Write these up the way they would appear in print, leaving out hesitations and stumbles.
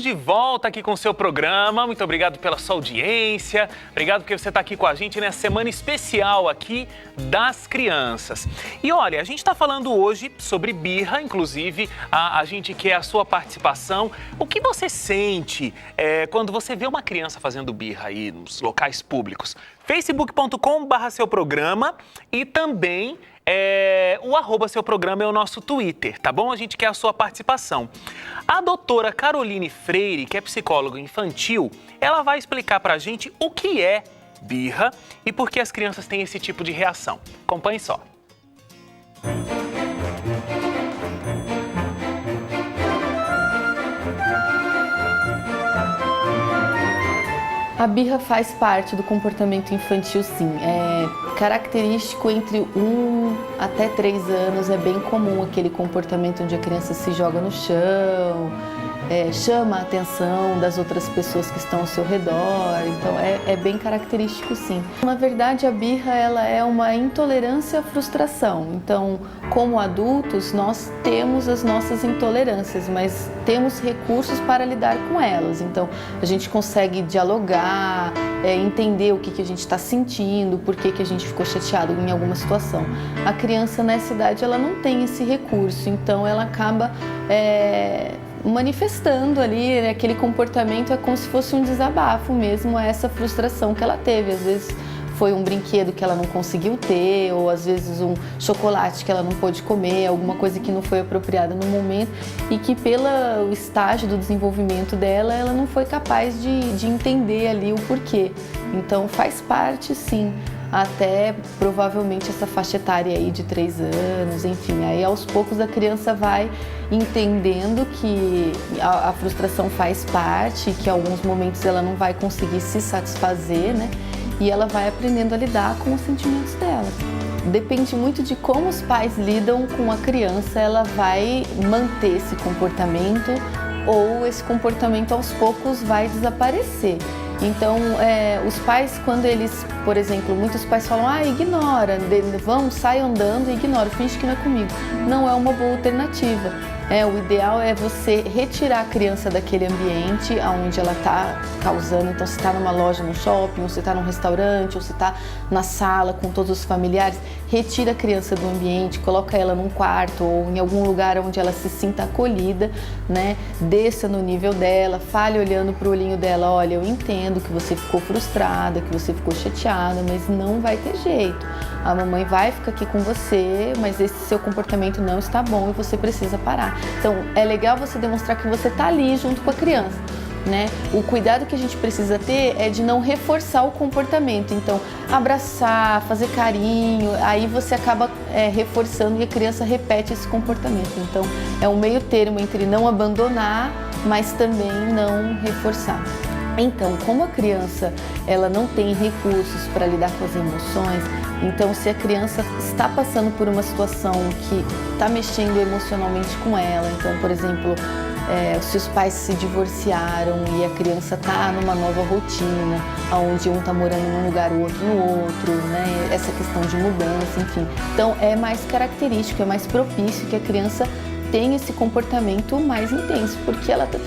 Estamos de volta aqui com o seu programa. Muito obrigado pela sua audiência. Obrigado porque você está aqui com a gente nessa semana especial aqui das crianças. E olha, a gente está falando hoje sobre birra, inclusive a gente quer a sua participação. O que você sente quando você vê uma criança fazendo birra aí nos locais públicos? facebook.com/seu programa e também o @seu programa é o nosso Twitter, tá bom? A gente quer a sua participação. A doutora Caroline Freire, que é psicóloga infantil, ela vai explicar pra gente o que é birra e por que as crianças têm esse tipo de reação. Acompanhe só. A birra faz parte do comportamento infantil, sim. É característico entre 1 até 3 anos, é bem comum aquele comportamento onde a criança se joga no chão, chama a atenção das outras pessoas que estão ao seu redor, então é bem característico, sim. Na verdade, a birra ela é uma intolerância à frustração, então, como adultos, nós temos as nossas intolerâncias, mas temos recursos para lidar com elas, então a gente consegue dialogar, entender o que a gente está sentindo, por que a gente ficou chateado em alguma situação. A criança nessa idade ela não tem esse recurso, então ela acaba manifestando ali, aquele comportamento é como se fosse um desabafo mesmo, essa frustração que ela teve. Às vezes foi um brinquedo que ela não conseguiu ter, ou às vezes um chocolate que ela não pôde comer, alguma coisa que não foi apropriada no momento e que pelo estágio do desenvolvimento dela, ela não foi capaz de entender ali o porquê. Então faz parte, sim, até provavelmente essa faixa etária aí de 3 anos, enfim, aí aos poucos a criança vai entendendo que a frustração faz parte, que em alguns momentos ela não vai conseguir se satisfazer, né? E ela vai aprendendo a lidar com os sentimentos dela. Depende muito de como os pais lidam com a criança, ela vai manter esse comportamento ou esse comportamento aos poucos vai desaparecer. Então, os pais, quando eles, por exemplo, muitos pais falam, ignora, sai andando e ignora, finge que não é comigo. Não é uma boa alternativa. O ideal é você retirar a criança daquele ambiente onde ela está causando. Então, se está numa loja, num shopping, ou se está num restaurante, ou se está na sala com todos os familiares, retira a criança do ambiente, coloca ela num quarto ou em algum lugar onde ela se sinta acolhida, né? Desça no nível dela, fale olhando para o olhinho dela, olha, eu entendo que você ficou frustrada, que você ficou chateada, mas não vai ter jeito. A mamãe vai ficar aqui com você, mas esse seu comportamento não está bom e você precisa parar. Então, é legal você demonstrar que você está ali junto com a criança, né? O cuidado que a gente precisa ter é de não reforçar o comportamento. Então, abraçar, fazer carinho, aí você acaba reforçando e a criança repete esse comportamento. Então, é um meio termo entre não abandonar, mas também não reforçar. Então, como a criança ela não tem recursos para lidar com as emoções, então se a criança está passando por uma situação que está mexendo emocionalmente com ela, então, por exemplo, se os pais se divorciaram e a criança está numa nova rotina, onde um está morando num lugar, o outro no outro, né? Essa questão de mudança, enfim. Então, é mais característico, é mais propício que a criança tem esse comportamento mais intenso, porque ela está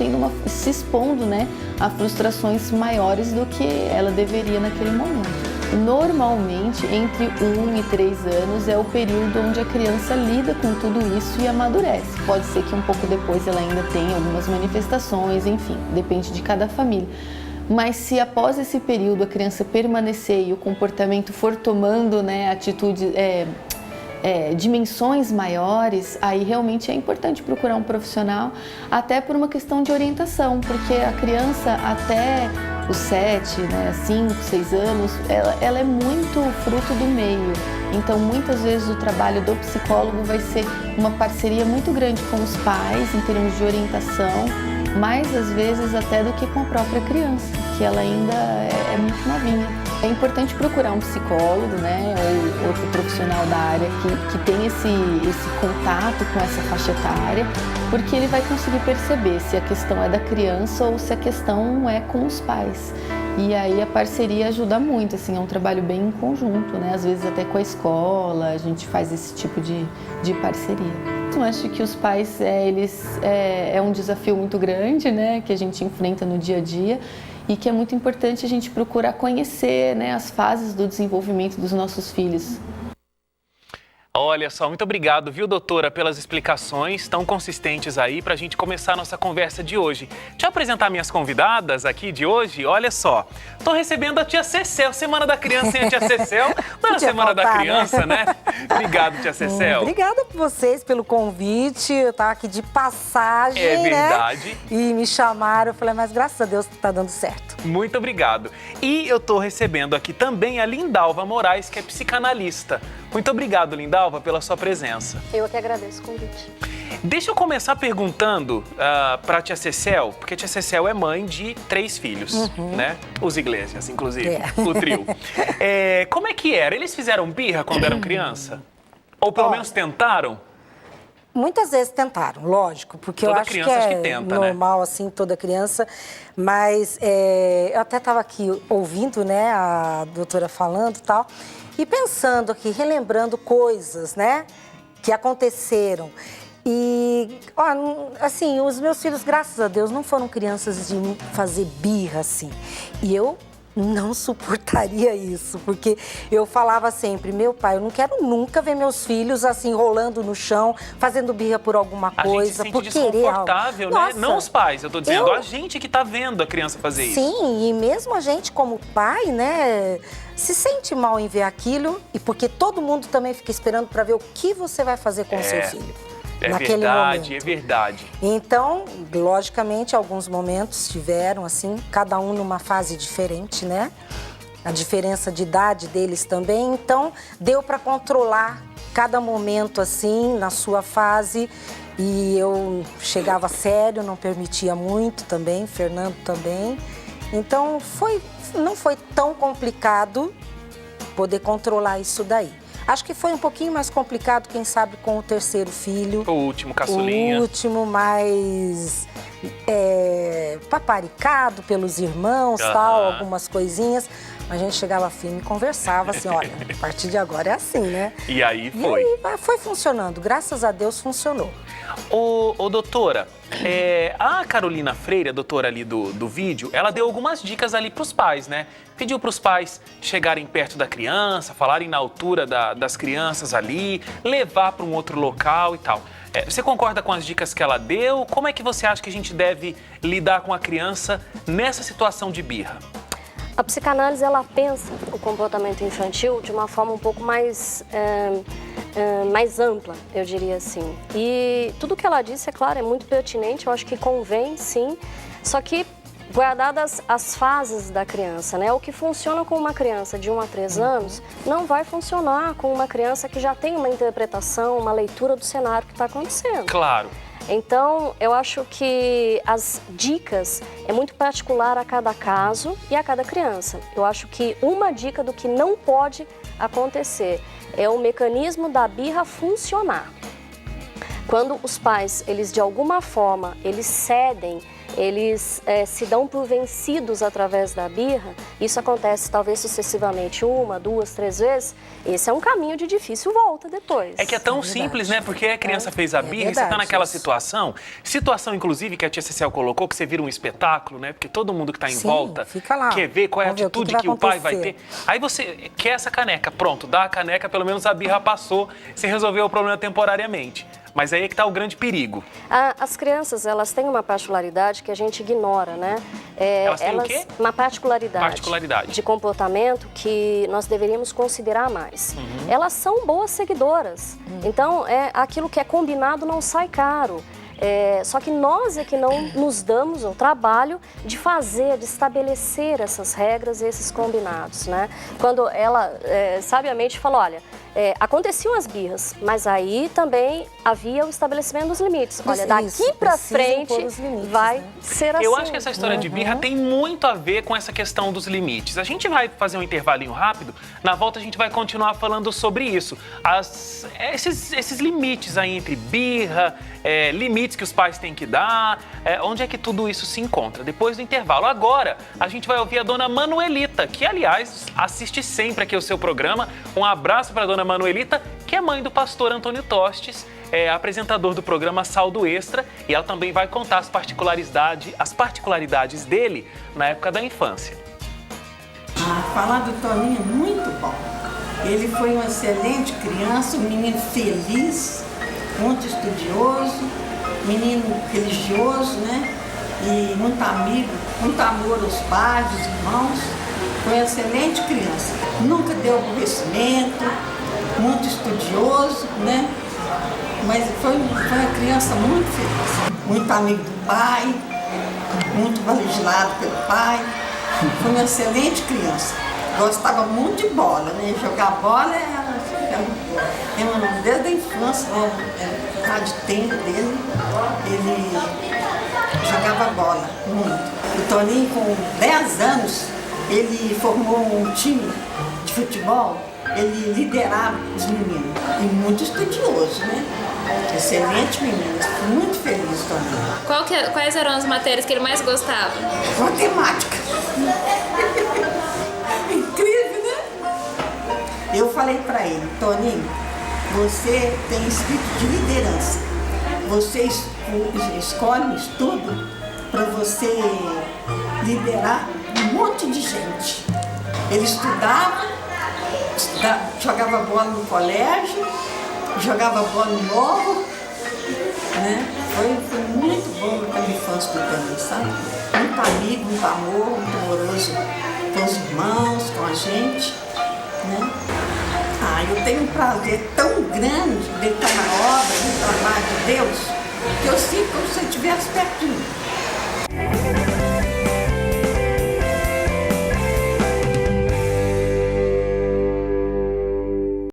se expondo, né, a frustrações maiores do que ela deveria naquele momento. Normalmente, entre 1 e 3 anos é o período onde a criança lida com tudo isso e amadurece. Pode ser que um pouco depois ela ainda tenha algumas manifestações, enfim, depende de cada família. Mas se após esse período a criança permanecer e o comportamento for tomando, né, atitude, dimensões maiores, aí realmente é importante procurar um profissional, até por uma questão de orientação, porque a criança até os 7, 5, 6 anos, ela é muito fruto do meio. Então, muitas vezes o trabalho do psicólogo vai ser uma parceria muito grande com os pais, em termos de orientação, mais às vezes até do que com a própria criança, que ela ainda é muito novinha. É importante procurar um psicólogo, né, ou outro profissional da área que tem esse contato com essa faixa etária, porque ele vai conseguir perceber se a questão é da criança ou se a questão é com os pais. E aí a parceria ajuda muito, assim, é um trabalho bem em conjunto, né? Às vezes até com a escola, a gente faz esse tipo de parceria. Eu acho que os pais, é um desafio muito grande, né? Que a gente enfrenta no dia a dia e que é muito importante a gente procurar conhecer, né, as fases do desenvolvimento dos nossos filhos. Olha só, muito obrigado, viu, doutora, pelas explicações tão consistentes aí para a gente começar a nossa conversa de hoje. Deixa eu apresentar minhas convidadas aqui de hoje. Olha só, estou recebendo a tia Cecel, Semana da Criança e a tia Cecel. Não é a Semana da Criança, né? Obrigado, tia Cecel. Obrigada por vocês pelo convite. Eu estava aqui de passagem, É verdade. né? E me chamaram, eu falei, mas graças a Deus está dando certo. Muito obrigado. E eu estou recebendo aqui também a Lindalva Moraes, que é psicanalista. Muito obrigado, Lindalva, pela sua presença. Eu que agradeço o convite. Deixa eu começar perguntando para a tia Cecel, porque a tia Cecel é mãe de 3 filhos, né? Os Iglesias, inclusive, o trio. Como é que era? Eles fizeram birra quando eram criança? Ou pelo menos tentaram? Muitas vezes tentaram, lógico, porque Toda eu acho que criança é acho que tenta, normal, assim, toda criança. Mas eu até estava aqui ouvindo, né, a doutora falando e tal, e pensando aqui, relembrando coisas, né, que aconteceram. E, assim, os meus filhos, graças a Deus, não foram crianças de fazer birra, assim. E eu não suportaria isso, porque eu falava sempre, meu pai, eu não quero nunca ver meus filhos assim rolando no chão, fazendo birra por alguma coisa, a gente se por sente querer algo. desconfortável, né? Nossa, Não os pais, eu tô dizendo, a gente que tá vendo a criança fazer isso. Sim, e mesmo a gente como pai, né, se sente mal em ver aquilo, e porque todo mundo também fica esperando para ver o que você vai fazer com o seu filho. Naquele verdade, momento. é verdade. Então, logicamente, alguns momentos tiveram, assim, cada um numa fase diferente, né? A diferença de idade deles também. Então, deu para controlar cada momento, assim, na sua fase. E eu chegava sério, não permitia muito também, Fernando também. Então, não foi tão complicado poder controlar isso daí. Acho que foi um pouquinho mais complicado, quem sabe, com o terceiro filho. O último, caçulinha. O último, mais paparicado pelos irmãos, tal, algumas coisinhas. A gente chegava firme e conversava assim, olha, a partir de agora é assim, né? E aí foi. E aí foi funcionando, graças a Deus funcionou. Ô doutora, a Carolina Freire, a doutora ali do vídeo, ela deu algumas dicas ali pros pais, né? Pediu pros pais chegarem perto da criança, falarem na altura das crianças ali, levar para um outro local e tal. Você concorda com as dicas que ela deu? Como é que você acha que a gente deve lidar com a criança nessa situação de birra? A psicanálise, ela pensa o comportamento infantil de uma forma um pouco mais ampla, eu diria assim. E tudo que ela disse, é claro, é muito pertinente, eu acho que convém, sim, só que guardadas as fases da criança, né? O que funciona com uma criança de 1 a 3 anos não vai funcionar com uma criança que já tem uma interpretação, uma leitura do cenário que está acontecendo. Claro. Então, eu acho que as dicas é muito particular a cada caso e a cada criança. Eu acho que uma dica do que não pode acontecer é o mecanismo da birra funcionar. Quando os pais, eles de alguma forma, eles cedem, eles se dão por vencidos através da birra, isso acontece talvez sucessivamente 1, 2, 3 vezes, esse é um caminho de difícil volta depois. É que é tão simples, né? Porque a criança fez a birra e você tá naquela situação inclusive que a tia Cecel colocou, que você vira um espetáculo, né? Porque todo mundo que tá em volta fica lá. quer ver qual é a atitude que o pai vai ter. Aí você quer essa caneca, pronto, dá a caneca, pelo menos a birra passou, você resolveu o problema temporariamente. Mas aí é que está o grande perigo. As crianças, elas têm uma particularidade que a gente ignora, né? Elas têm o quê? Uma particularidade de comportamento que nós deveríamos considerar mais. Elas são boas seguidoras. Então, aquilo que é combinado não sai caro. Só que nós é que não nos damos o trabalho de estabelecer essas regras e esses combinados, né? Quando ela sabiamente falou, olha, aconteciam as birras, mas aí também havia o estabelecimento dos limites. Olha, daqui pra frente limites, vai ser assim. Eu acho que essa história de birra tem muito a ver com essa questão dos limites. A gente vai fazer um intervalinho rápido, na volta a gente vai continuar falando sobre isso. Esses limites aí entre birra, limites limites que os pais têm que dar, onde é que tudo isso se encontra? Depois do intervalo. Agora, a gente vai ouvir a dona Manuelita, que, aliás, assiste sempre aqui o seu programa. Um abraço para a dona Manuelita, que é mãe do pastor Antônio Tostes, apresentador do programa Saldo Extra, e ela também vai contar as particularidades dele na época da infância. Falar do Toninho é muito bom. Ele foi uma excelente criança, um menino feliz, muito estudioso, menino religioso, né? E muito amigo, muito amor aos pais, aos irmãos. Foi uma excelente criança. Nunca deu aborrecimento, muito estudioso, né? Mas foi uma criança muito feliz. Muito amigo do pai, muito validado pelo pai. Foi uma excelente criança. Gostava muito de bola, né? Jogar bola desde a infância, né? A de tempo dele, ele jogava bola muito. O Toninho, com 10 anos, ele formou um time de futebol, ele liderava os meninos. E muito estudioso, né? Excelente menino, fico muito feliz, Toninho. Quais eram as matérias que ele mais gostava? Matemática. Incrível, né? Eu falei para ele, Toninho, você tem espírito de liderança. Você escolhe um estudo para você liderar um monte de gente. Ele estudava, jogava bola no colégio, jogava bola no morro, né? Foi muito bom aquela infância do Toninho, sabe? Muito amigo, muito amor, muito amoroso com os irmãos, com a gente, né? Eu tenho um prazer tão grande de estar na obra, no trabalho de Deus, que eu sinto como se eu estivesse perto de mim.